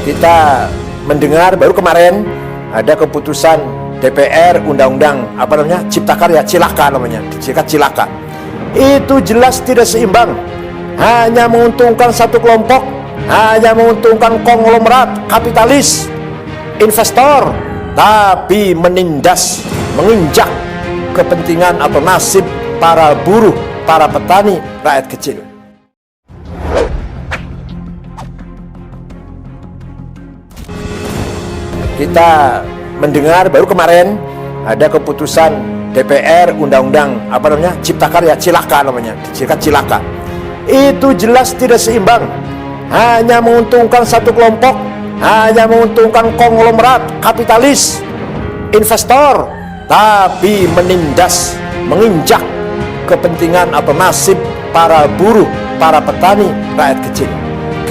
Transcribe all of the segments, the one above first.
kita mendengar baru kemarin ada keputusan DPR undang-undang Cipta Karya, Cilaka namanya, Cilaka. Itu jelas tidak seimbang, hanya menguntungkan satu kelompok, hanya menguntungkan konglomerat, kapitalis, investor, tapi menindas, menginjak kepentingan atau nasib para buruh, para petani, rakyat kecil. Kita mendengar baru kemarin ada keputusan DPR undang-undang Cipta Karya, Cilaka namanya, Cilaka. Itu jelas tidak seimbang, hanya menguntungkan satu kelompok, hanya menguntungkan konglomerat, kapitalis, investor, tapi menindas, menginjak kepentingan atau nasib para buruh, para petani, rakyat kecil.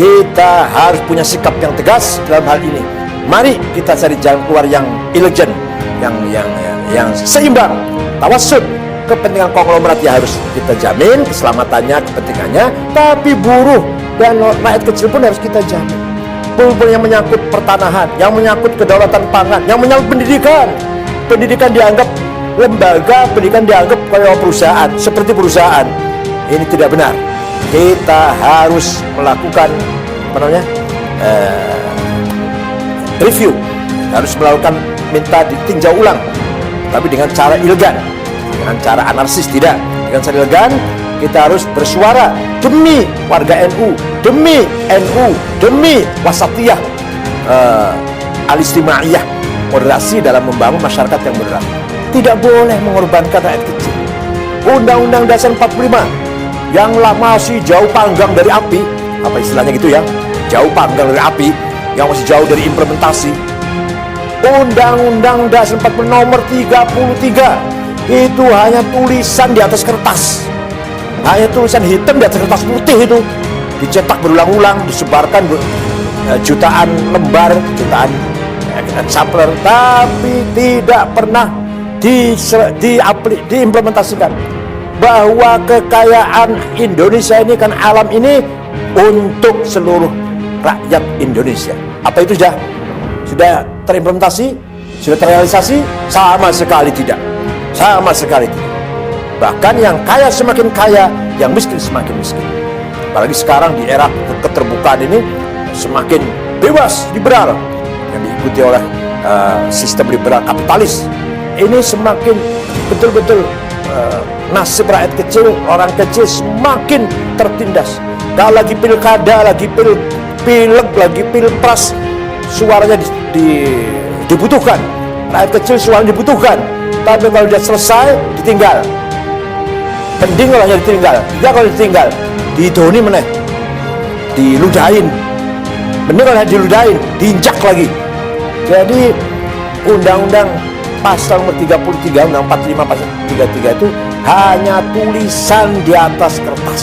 Kita harus punya sikap yang tegas dalam hal ini. Mari kita cari jalan keluar yang elegan, yang seimbang. Tawassut, kepentingan konglomerat ya harus kita jamin keselamatannya, kepentingannya, tapi buruh dan rakyat kecil pun harus kita jamin. Buruh yang menyangkut pertanahan, yang menyangkut kedaulatan pangan, yang menyangkut pendidikan. Pendidikan dianggap lembaga, pendidikan dianggap kayak perusahaan, seperti perusahaan. Ini tidak benar. Kita harus melakukan review, harus melakukan minta ditinjau ulang, tapi dengan cara elegan, dengan cara anarkis tidak, dengan cara elegan. Kita harus bersuara demi warga NU, demi NU, demi wasatiyah, al-istimaiyah, moderasi dalam membangun masyarakat yang moderat. Tidak boleh mengorbankan rakyat kecil. Undang-Undang Dasar 45 yang masih jauh panggang dari api, apa istilahnya gitu ya, jauh panggang dari api, yang masih jauh dari implementasi. Undang-Undang Dasar 45 nomor 33 itu hanya tulisan di atas kertas, hanya tulisan hitam di atas kertas putih, itu dicetak berulang-ulang, disebarkan jutaan lembar, jutaan sampler, tapi tidak pernah diimplementasikan bahwa kekayaan Indonesia ini kan, alam ini untuk seluruh rakyat Indonesia. Apa itu sudah terimplementasi, sudah terrealisasi? Sama sekali tidak. Sama sekali tidak. Bahkan yang kaya semakin kaya, yang miskin semakin miskin. Apalagi sekarang di era keterbukaan ini semakin bebas, liberal, yang diikuti oleh sistem liberal kapitalis. Ini semakin betul-betul nasib rakyat kecil, orang kecil semakin tertindas. Kalau lagi pilkada, lagi pileg, lagi pilpres, suaranya dibutuhkan. Rakyat kecil suaranya dibutuhkan. Tapi kalau dia selesai, ditinggal. Mending kalau hanya ditinggal. Ya kalau ditinggal, didoni meneh, diludahin. Mending kalau hanya diludahin, diinjak lagi. Jadi undang-undang pasal nomor 33, undang 45 pasal 33 itu hanya tulisan di atas kertas.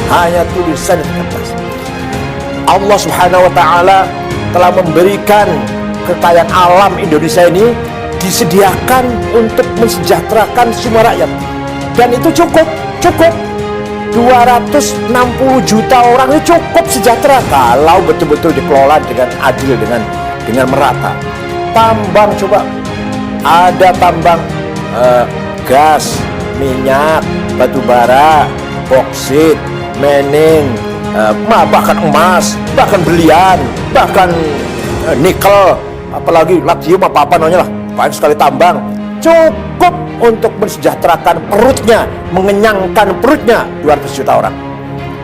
Hanya tulisan di atas kertas. Allah Subhanahu wa Ta'ala telah memberikan kekayaan alam Indonesia ini, disediakan untuk mensejahterakan semua rakyat, dan itu cukup 260 juta orang itu cukup sejahtera kalau betul-betul dikelola dengan adil, dengan merata. Tambang, coba ada tambang gas, minyak, batu bara, boksit, mening, bahkan emas, bahkan berlian, bahkan nikel, apalagi lithium, apa namanya lah, banyak sekali tambang. Cukup untuk mensejahterakan perutnya, mengenyangkan perutnya 200 juta orang.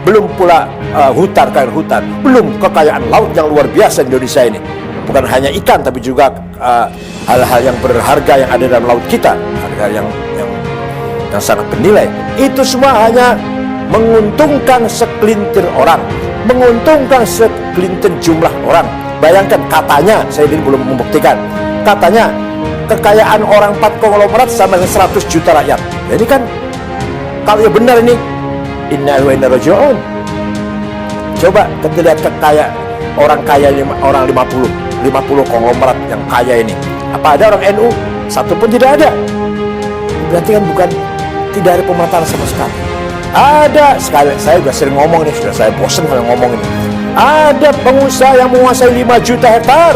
Belum pula kekayaan hutan, belum kekayaan laut yang luar biasa di Indonesia ini. Bukan hanya ikan, tapi juga hal-hal yang berharga yang ada dalam laut kita, harga yang sangat bernilai. Itu semua hanya menguntungkan segelintir orang, menguntungkan segelintir jumlah orang. Bayangkan, katanya, saya ini belum membuktikan, katanya kekayaan orang 4 konglomerat sama dengan 100 juta rakyat. Jadi kan, kalau ya benar ini, inna wa inna raji'un. Coba kita lihat kekayaan orang kaya, orang 50 konglomerat yang kaya ini. Apa ada orang NU? Satu pun tidak ada. Berarti kan tidak ada pemataan sama sekali. Ada, sekali saya sudah sering ngomong nih, sudah saya bosan kalau ngomong ini. Ada pengusaha yang menguasai 5 juta hektar,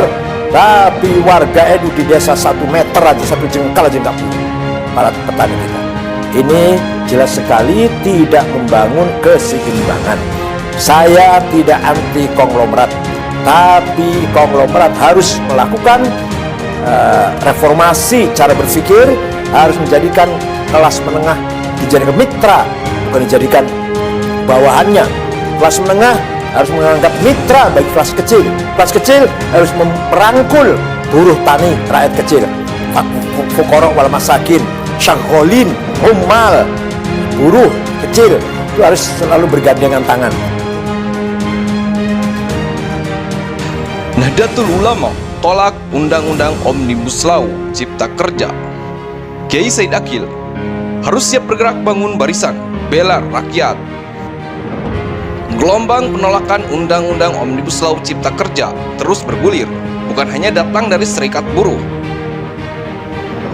tapi warga NU di desa 1 meter aja, 1 jengkal aja nggak punya. Para petani kita ini jelas sekali tidak membangun keseimbangan. Saya tidak anti konglomerat, tapi konglomerat harus melakukan reformasi cara berpikir, harus menjadikan kelas menengah dijadikan mitra, bukan dijadikan bawahannya. Kelas menengah harus menganggap mitra bagi kelas kecil. Kelas kecil harus merangkul buruh tani, rakyat kecil, fuqara wal masakin, syagholin, ummal, buruh kecil itu harus selalu bergandengan tangan. Nahdlatul Ulama tolak Undang-Undang Omnibus Law Cipta Kerja. Kiai Said Aqil harus siap bergerak bangun barisan bela rakyat. Gelombang penolakan Undang-Undang Omnibus Law Cipta Kerja terus bergulir, bukan hanya datang dari serikat buruh.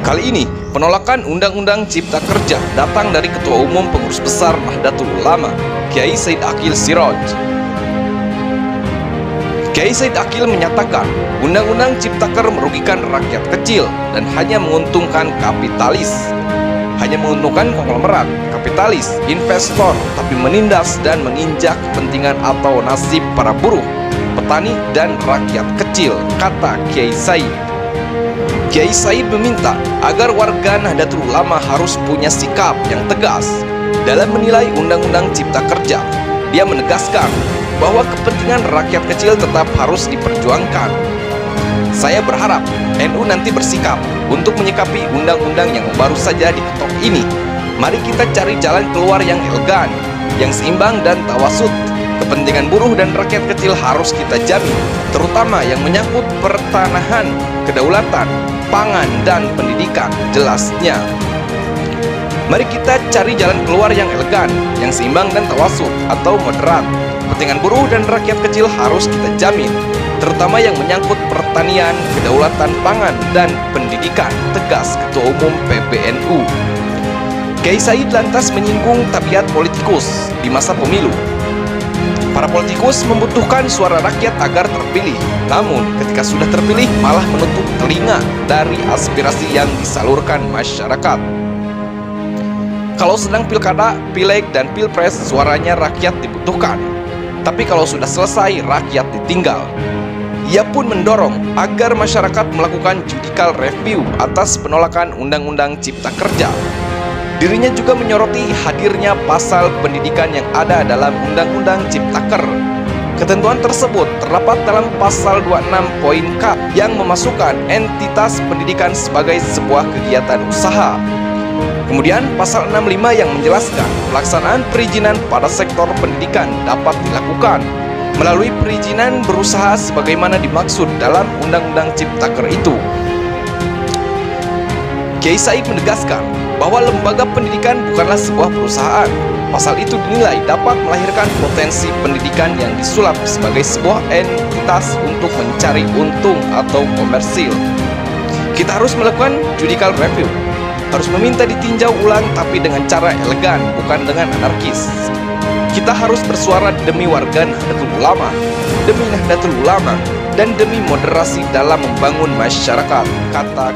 Kali ini, penolakan Undang-Undang Cipta Kerja datang dari Ketua Umum Pengurus Besar Nahdlatul Ulama, Kiai Said Aqil Siraj. Kiai Said Aqil menyatakan, Undang-Undang Ciptaker merugikan rakyat kecil dan hanya menguntungkan kapitalis. Hanya menguntungkan konglomerat, kapitalis, investor, tapi menindas dan menginjak kepentingan atau nasib para buruh, petani, dan rakyat kecil, kata Kiai Said. Kiai Said meminta agar warga Nahdlatul Ulama harus punya sikap yang tegas dalam menilai Undang-Undang Cipta Kerja. Dia menegaskan bahwa kepentingan rakyat kecil tetap harus diperjuangkan. Saya berharap NU nanti bersikap untuk menyikapi undang-undang yang baru saja diketok ini. Mari kita cari jalan keluar yang elegan, yang seimbang dan tawasud. Kepentingan buruh dan rakyat kecil harus kita jamin, terutama yang menyangkut pertanahan, kedaulatan, pangan, dan pendidikan, jelasnya. Mari kita cari jalan keluar yang elegan, yang seimbang dan tawasud atau moderat. Kepentingan buruh dan rakyat kecil harus kita jamin, terutama yang menyangkut pertanian, kedaulatan pangan, dan pendidikan, tegas Ketua Umum PBNU. Kiai Said lantas menyinggung tabiat politikus di masa pemilu. Para politikus membutuhkan suara rakyat agar terpilih, namun ketika sudah terpilih malah menutup telinga dari aspirasi yang disalurkan masyarakat. Kalau sedang pilkada, pileg, dan pilpres, suaranya rakyat dibutuhkan. Tapi kalau sudah selesai, rakyat ditinggal. Ia pun mendorong agar masyarakat melakukan judicial review atas penolakan Undang-Undang Cipta Kerja. Dirinya juga menyoroti hadirnya pasal pendidikan yang ada dalam Undang-Undang Ciptaker. Ketentuan tersebut terdapat dalam pasal 26 poin K yang memasukkan entitas pendidikan sebagai sebuah kegiatan usaha. Kemudian pasal 65 yang menjelaskan pelaksanaan perizinan pada sektor pendidikan dapat dilakukan melalui perizinan berusaha sebagaimana dimaksud dalam Undang-Undang Ciptaker itu. Kiai Said menegaskan bahwa lembaga pendidikan bukanlah sebuah perusahaan. Pasal itu dinilai dapat melahirkan potensi pendidikan yang disulap sebagai sebuah entitas untuk mencari untung atau komersil. Kita harus melakukan judicial review, harus meminta ditinjau ulang tapi dengan cara elegan, bukan dengan anarkis. Kita harus bersuara demi warga Nahdlatul Ulama, demi Nahdlatul Ulama, dan demi moderasi dalam membangun masyarakat, kata